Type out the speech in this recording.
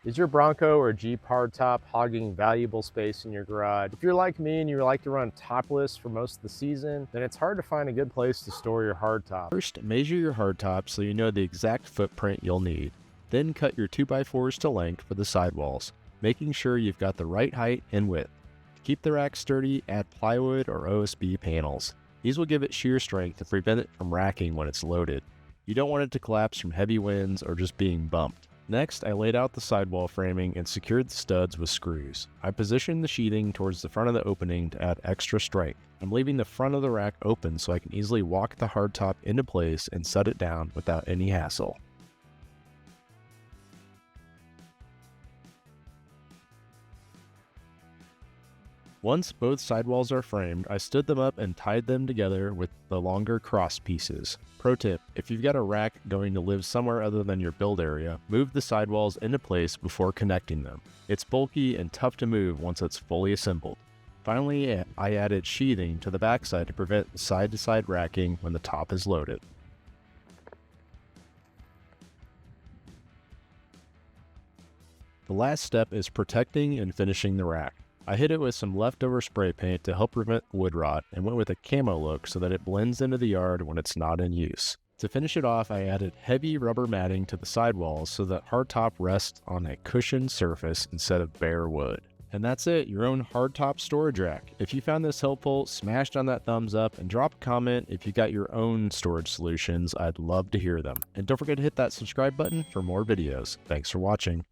Is your Bronco or Jeep hardtop hogging valuable space in your garage? If you're like me and you like to run topless for most of the season, then it's hard to find a good place to store your hardtop. First, measure your hardtop so you know the exact footprint you'll need. Then cut your 2x4s to length for the sidewalls, making sure you've got the right height and width. To keep the rack sturdy, add plywood or OSB panels. These will give it shear strength to prevent it from racking when it's loaded. You don't want it to collapse from heavy winds or just being bumped. Next, I laid out the sidewall framing and secured the studs with screws. I positioned the sheathing towards the front of the opening to add extra strength. I'm leaving the front of the rack open so I can easily walk the hardtop into place and set it down without any hassle. Once both sidewalls are framed, I stood them up and tied them together with the longer cross pieces. Pro tip, if you've got a rack going to live somewhere other than your build area, move the sidewalls into place before connecting them. It's bulky and tough to move once it's fully assembled. Finally, I added sheathing to the backside to prevent side-to-side racking when the top is loaded. The last step is protecting and finishing the rack. I hit it with some leftover spray paint to help prevent wood rot and went with a camo look so that it blends into the yard when it's not in use. To finish it off, I added heavy rubber matting to the sidewalls so that hardtop rests on a cushioned surface instead of bare wood. And that's it, your own hardtop storage rack. If you found this helpful, smash down that thumbs up and drop a comment if you got your own storage solutions. I'd love to hear them. And don't forget to hit that subscribe button for more videos. Thanks for watching.